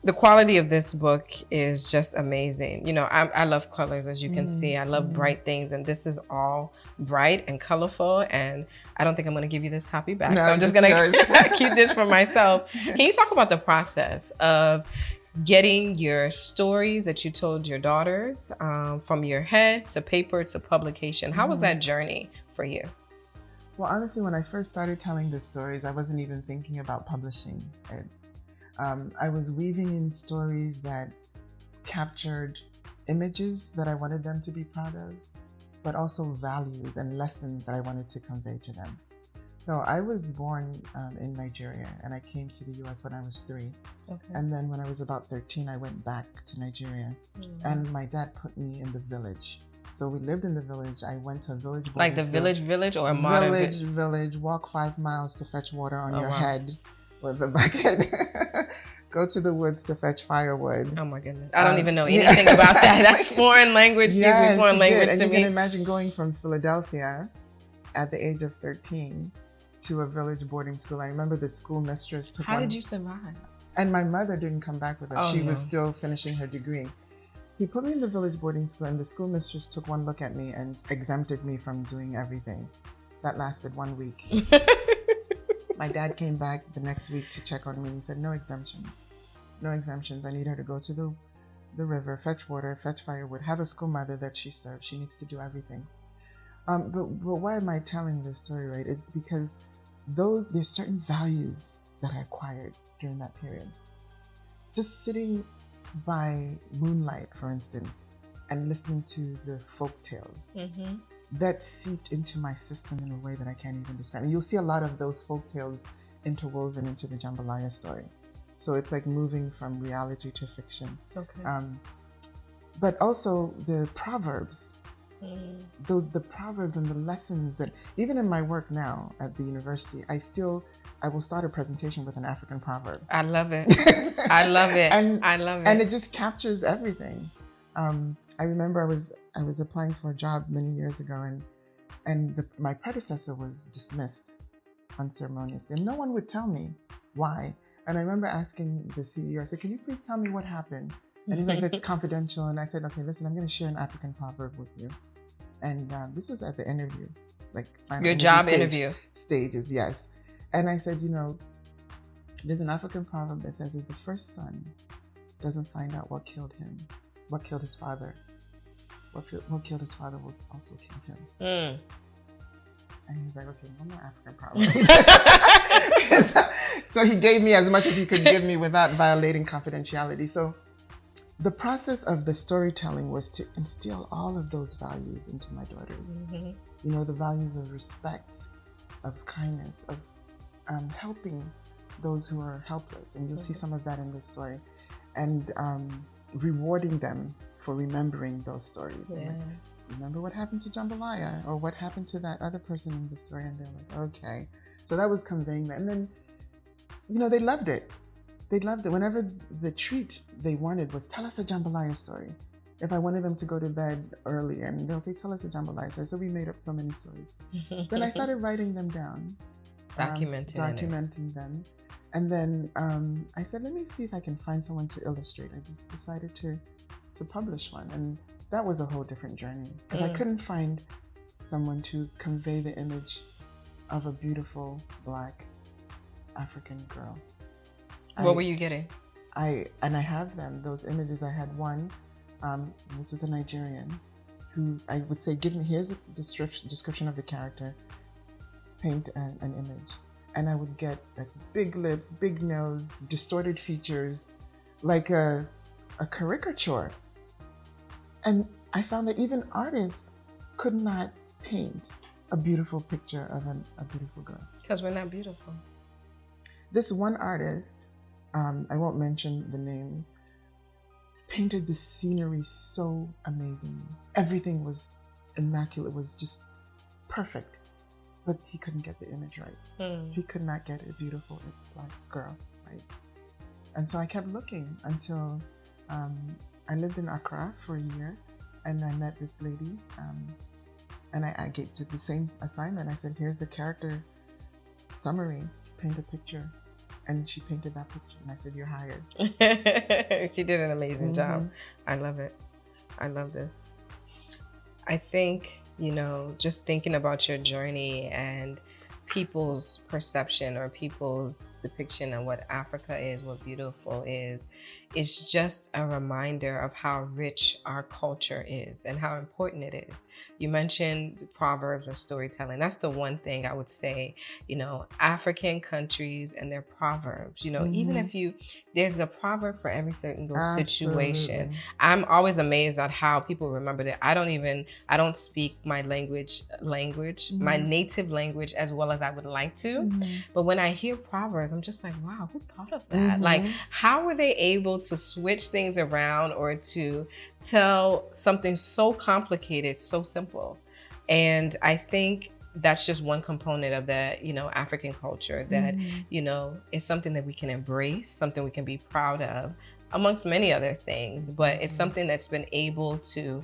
The quality of this book is just amazing. You know, I love colors, as you can see. I love bright things, and this is all bright and colorful. And I don't think I'm going to give you this copy back. No, so I'm just going to keep this for myself. Can you talk about the process of getting your stories that you told your daughters from your head to paper to publication? How was that journey for you? Well, honestly, when I first started telling the stories, I wasn't even thinking about publishing it. I was weaving in stories that captured images that I wanted them to be proud of, but also values and lessons that I wanted to convey to them. So I was born in Nigeria, and I came to the US when I was 3. Okay. And then when I was about 13, I went back to Nigeria, and my dad put me in the village. So we lived in the village. I went to a village boarding Like the school. village or a modern village, walk 5 miles to fetch water on your wow. head with a bucket. Go to the woods to fetch firewood. Oh my goodness. I don't even know anything about that. That's foreign language. Yes, foreign language and to you me. can imagine going from Philadelphia at the age of 13 to a village boarding school. I remember the school mistress took How did you survive? And my mother didn't come back with us. Oh, she no. was still finishing her degree. He put me in the village boarding school, and the school mistress took one look at me and exempted me from doing everything. That lasted 1 week. My dad came back the next week to check on me, and he said, no exemptions. No exemptions. I need her to go to the river, fetch water, fetch firewood, have a school mother that she serves. She needs to do everything. But why am I telling this story, right? It's because there's certain values that I acquired during that period. Just sitting by moonlight, for instance, and listening to the folk tales, that seeped into my system in a way that I can't even describe. And you'll see a lot of those folk tales interwoven into the Jambalaya story. So it's like moving from reality to fiction. Okay. But also the proverbs, the proverbs and the lessons that, even in my work now at the university, I will start a presentation with an African proverb. I love it. I love it. I love it. And it just captures everything. I remember I was applying for a job many years ago, and my predecessor was dismissed unceremoniously, and no one would tell me why. And I remember asking the CEO, I said, can you please tell me what happened? And he's like, that's confidential. And I said, okay, listen, I'm going to share an African proverb with you. And this was at the interview, like your job interview stages, yes. And I said, there's an African proverb that says, if the first son doesn't find out what killed his father, what killed his father will also kill him. And he was like, okay, no more African proverbs. So he gave me as much as he could give me without violating confidentiality. So the process of the storytelling was to instill all of those values into my daughters. The values of respect, of kindness, of helping those who are helpless. And you'll see some of that in this story. And rewarding them for remembering those stories. Yeah. Like, remember what happened to Jambalaya, or what happened to that other person in the story? And they're like, okay. So that was conveying that. And then, they loved it. They loved it. Whenever the treat they wanted was, tell us a Jambalaya story. If I wanted them to go to bed early, and they'll say, tell us a Jambalaya story. So we made up so many stories. Then I started writing them down. Documenting them. And then I said, let me see if I can find someone to illustrate. I just decided to publish one. And that was a whole different journey, because I couldn't find someone to convey the image of a beautiful Black African girl. What were you getting? I have them, those images. I had one, this was a Nigerian, who I would say, here's a description of the character, paint an image. And I would get like big lips, big nose, distorted features, like a caricature. And I found that even artists could not paint a beautiful picture of a beautiful girl. Because we're not beautiful. This one artist, I won't mention the name, painted the scenery so amazingly. Everything was immaculate, was just perfect. But he couldn't get the image right. He could not get a beautiful Black girl right. And so I kept looking until I lived in Accra for a year, and I met this lady, and I did the same assignment. I said, here's the character summary, paint a picture And she painted that picture, and I said, "You're hired." She did an amazing job. I love it. I love this. I think, just thinking about your journey and people's perception or people's depiction of what Africa is, what beautiful is just a reminder of how rich our culture is and how important it is. You mentioned proverbs and storytelling. That's the one thing I would say, African countries and their proverbs, even if there's a proverb for every certain situation. I'm always amazed at how people remember that. I don't speak my language, my native language as well as I would like to. But when I hear proverbs, I'm just like, wow, who thought of that? Like, how were they able to switch things around or to tell something so complicated, so simple? And I think that's just one component of that, African culture that, is something that we can embrace, something we can be proud of, amongst many other things. But it's something that's been able to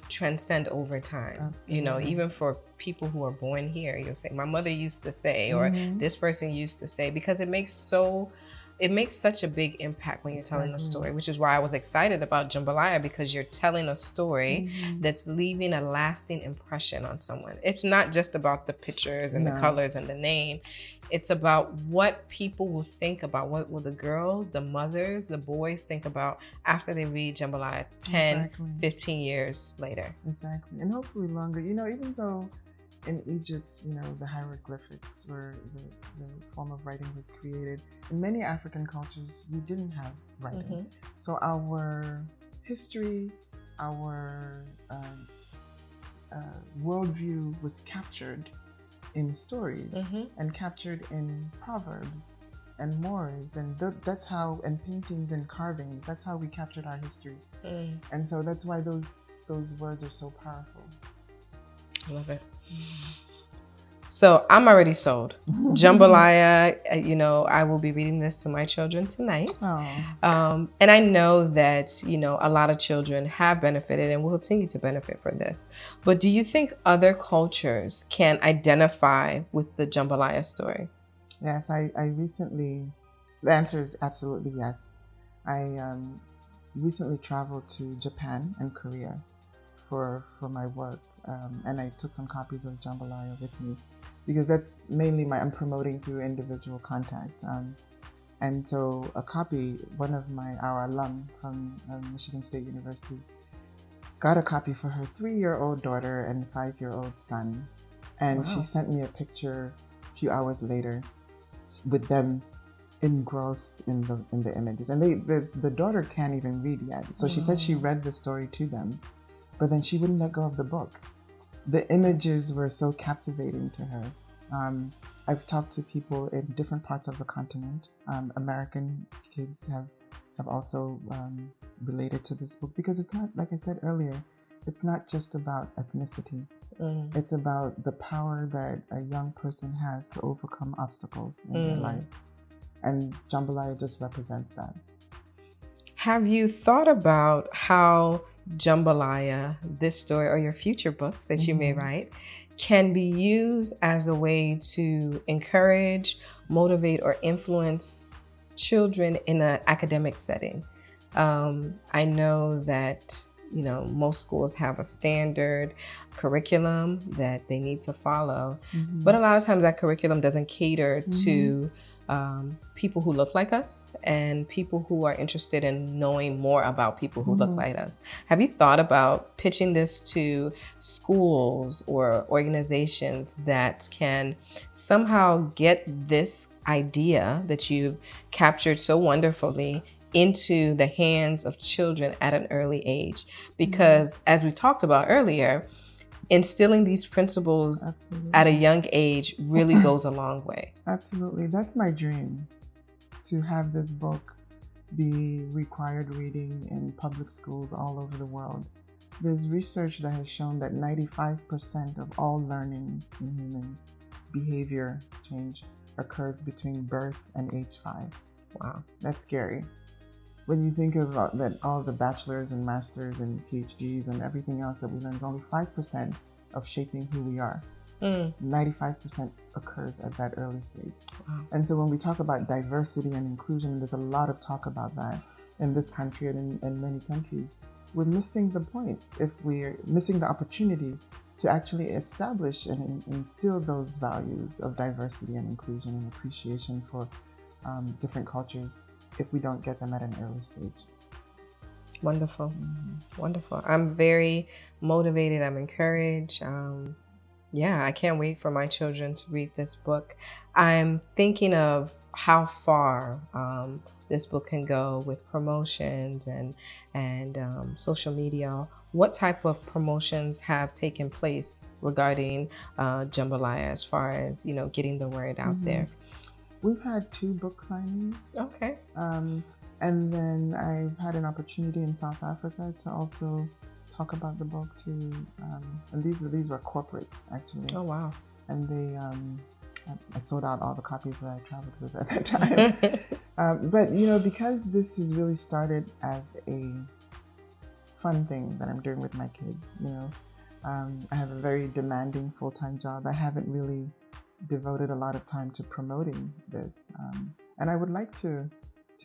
transcend over time. Absolutely. Even for people who are born here, you'll say, my mother used to say, or this person used to say, because it makes such a big impact when you're telling a story, which is why I was excited about Jambalaya, because you're telling a story that's leaving a lasting impression on someone. It's not just about the pictures and the colors and the name. It's about what people will think about, what will the girls, the mothers, the boys think about after they read Jambalaya 10, 15 years later. Exactly. And hopefully longer. Even though in Egypt, the hieroglyphics were the form of writing was created, in many African cultures, we didn't have writing. So our history, our worldview was captured in stories and captured in proverbs and mores, and that's how, and paintings and carvings, that's how we captured our history. And so that's why those words are so powerful. I love it. So I'm already sold. Jambalaya, I will be reading this to my children tonight. And I know that, a lot of children have benefited and will continue to benefit from this. But do you think other cultures can identify with the Jambalaya story? Yes, I recently, the answer is absolutely yes. I recently traveled to Japan and Korea for my work. And I took some copies of Jambalaya with me because that's mainly I'm promoting through individual contact. And so a copy, one of our alum from Michigan State University got a copy for her 3-year-old daughter and 5-year-old son. And she sent me a picture a few hours later with them engrossed in the images. And the daughter can't even read yet. So she said she read the story to them, but then she wouldn't let go of the book. The images were so captivating to her. I've talked to people in different parts of the continent. American kids have also related to this book, because it's not, like I said earlier, it's not just about ethnicity. It's about the power that a young person has to overcome obstacles in their life. And Jambalaya just represents that. Have you thought about how Jambalaya, this story, or your future books that you may write, can be used as a way to encourage, motivate, or influence children in an academic setting? I know that, most schools have a standard curriculum that they need to follow, but a lot of times that curriculum doesn't cater to people who look like us and people who are interested in knowing more about people who look like us. Have you thought about pitching this to schools or organizations that can somehow get this idea that you've captured so wonderfully into the hands of children at an early age? Because as we talked about earlier, instilling these principles at a young age really goes a long way. Absolutely. That's my dream, to have this book be required reading in public schools all over the world. There's research that has shown that 95% of all learning in humans, behavior change, occurs between birth and age 5. Wow. That's scary. When you think of that, all the bachelors and masters and PhDs and everything else that we learn is only 5% of shaping who we are. 95% occurs at that early stage. Wow. And so when we talk about diversity and inclusion, and there's a lot of talk about that in this country and in many countries, we're missing the point if we're missing the opportunity to actually establish and instill those values of diversity and inclusion and appreciation for different cultures if we don't get them at an early stage. Wonderful. Wonderful. I'm very motivated. I'm encouraged. Yeah, I can't wait for my children to read this book. I'm thinking of how far this book can go with promotions and social media. What type of promotions have taken place regarding Jambalaya as far as, getting the word out there? We've had 2 book signings. Okay. And then I've had an opportunity in South Africa to also talk about the book to, and these were corporates actually. Oh wow! And they, I sold out all the copies that I traveled with at that time. But because this has really started as a fun thing that I'm doing with my kids, I have a very demanding full-time job. I haven't really devoted a lot of time to promoting this, and I would like to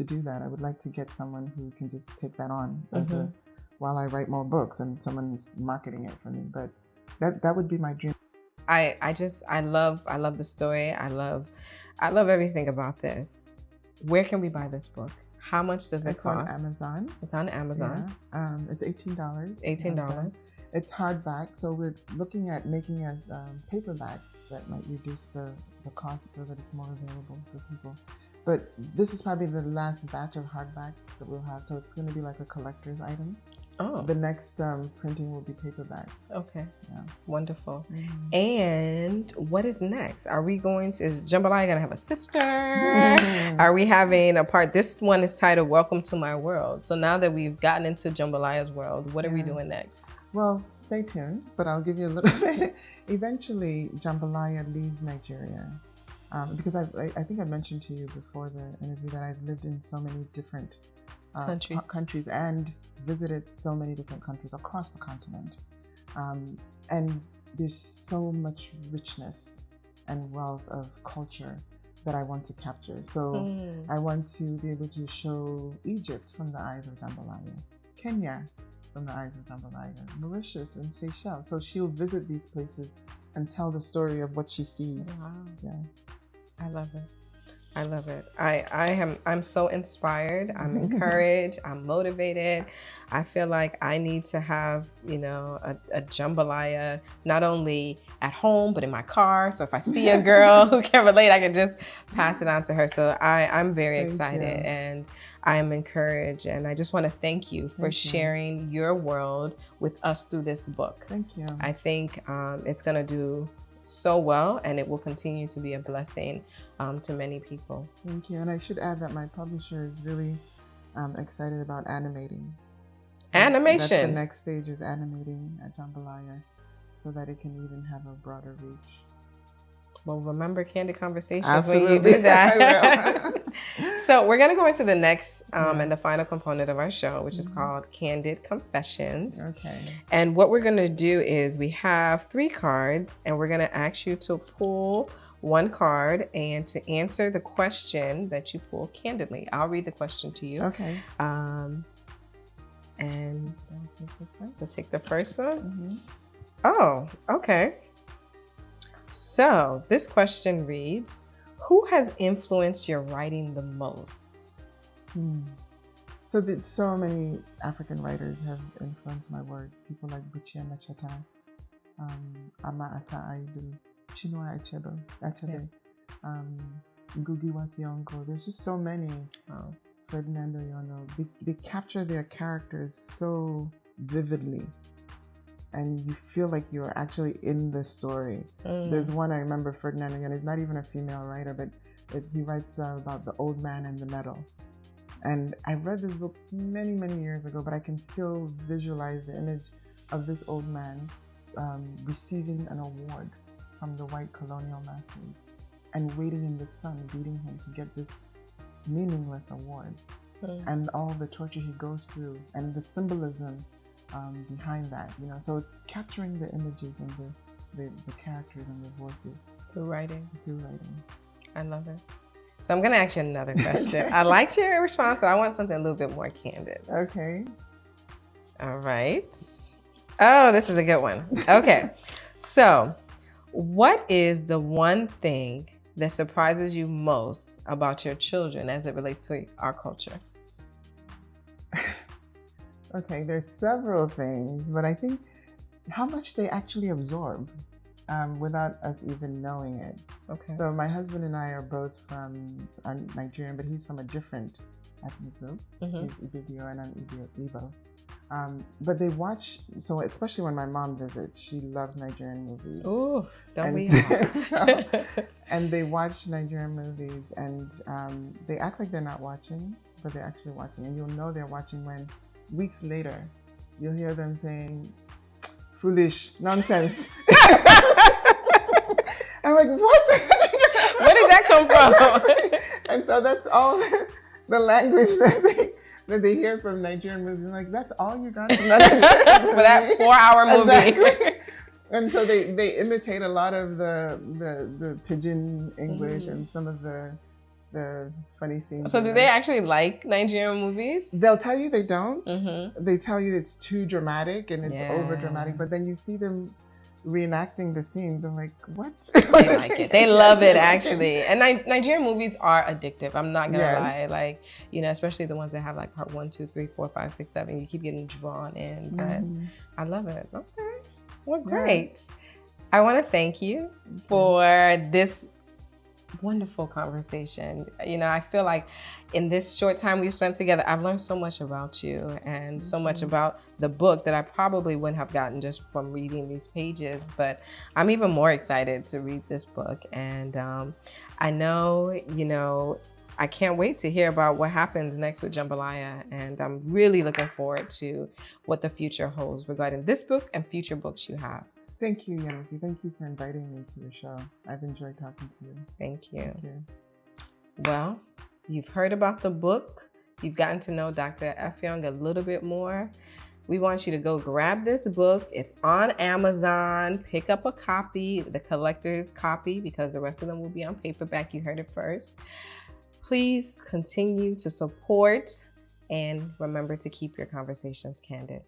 do that. I would like to get someone who can just take that on as while I write more books and someone's marketing it for me. But that would be my dream. I love the story. I love everything about this. Where can we buy this book? How much does it cost? It's on Amazon. It's on Amazon. Yeah. It's $18. $18. It's hardback, so we're looking at making a paperback that might reduce the cost so that it's more available for people. But this is probably the last batch of hardback that we'll have, so it's going to be like a collector's item. Oh. The next printing will be paperback. Okay. Yeah. Wonderful. And what is next? Is Jambalaya going to have a sister? Are we having a part? This one is titled Welcome to My World. So now that we've gotten into Jambalaya's world, what are we doing next? Well, stay tuned, but I'll give you a little bit. Eventually, Jambalaya leaves Nigeria. Because I think I mentioned to you before the interview that I've lived in so many different countries and visited so many different countries across the continent. And there's so much richness and wealth of culture that I want to capture. So I want to be able to show Egypt from the eyes of Jambalaya, Kenya from the eyes of Jambalaya, Mauritius and Seychelles. So she'll visit these places and tell the story of what she sees. Wow. Yeah. I love it. I love it. I'm so inspired. I'm encouraged. I'm motivated. I feel like I need to have, a Jambalaya, not only at home, but in my car. So if I see a girl who can relate, I can just pass it on to her. So I'm very excited and I'm encouraged. And I just want to thank you for sharing your world with us through this book. Thank you. I think it's going to do so well, and it will continue to be a blessing to many people. Thank you. And I should add that my publisher is really excited about animating. Animation. That's the next stage, is animating at Jambalaya so that it can even have a broader reach. Well, remember Candid Confessions Absolutely. when you do that. I will. So we're going to go into the next and the final component of our show, which is called Candid Confessions. Okay. And what we're going to do is we have 3 cards, and we're going to ask you to pull one card and to answer the question that you pull candidly. I'll read the question to you. Okay. And we'll take the first one. Oh, okay. So this question reads, who has influenced your writing the most? So many African writers have influenced my work. People like Buchi Machata, Ama Ata Aidu, Chinwe Effiong, Ngugi wa Thiong'o. There's just so many. Ferdinando Yono. They capture their characters so vividly, and you feel like you're actually in the story. There's one I remember, Ferdinando Yono. He's not even a female writer, but he writes about the old man and the medal. And I read this book many, many years ago, but I can still visualize the image of this old man receiving an award from the white colonial masters and waiting in the sun, beating him to get this meaningless award, and all the torture he goes through and the symbolism behind that, so it's capturing the images and the characters and the voices Through writing. I love it. So I'm going to ask you another question. I liked your response, but I want something a little bit more candid. Okay. All right. Oh, this is a good one. Okay. So what is the one thing that surprises you most about your children as it relates to our culture? Okay, there's several things, but I think how much they actually absorb without us even knowing it. Okay. So my husband and I are both from Nigerian, but he's from a different ethnic group. Mm-hmm. He's Ibibio and I'm Igbo. But they watch, so especially when my mom visits, she loves Nigerian movies. Ooh, don't we all? And they watch Nigerian movies and they act like they're not watching, but they're actually watching. And you'll know they're watching when weeks later, you'll hear them saying, foolish, nonsense. I'm like, what? Where did that come from? And so that's all the language that they hear from Nigerian movies. I'm like, that's all you got from that movie? For that 4-hour movie. Exactly. And so they imitate a lot of the pidgin English and some of the funny scenes. So do they actually like Nigerian movies? They'll tell you they don't. Mm-hmm. They tell you it's too dramatic and it's over dramatic, but then you see them reenacting the scenes. I'm like, what? They like it. They love it, actually. And Nigerian movies are addictive. I'm not gonna lie. Like, especially the ones that have like part 1, 2, 3, 4, 5, 6, 7. You keep getting drawn in. But I love it. Okay. Well, great. I want to thank you for this wonderful conversation. I feel like in this short time we've spent together, I've learned so much about you and so much about the book that I probably wouldn't have gotten just from reading these pages. But I'm even more excited to read this book. And I know, I can't wait to hear about what happens next with Jambalaya. And I'm really looking forward to what the future holds regarding this book and future books you have. Thank you, Yanisi. Thank you for inviting me to your show. I've enjoyed talking to you. Thank you. Thank you. Well, you've heard about the book. You've gotten to know Dr. Effiong a little bit more. We want you to go grab this book. It's on Amazon. Pick up a copy, the collector's copy, because the rest of them will be on paperback. You heard it first. Please continue to support and remember to keep your conversations candid.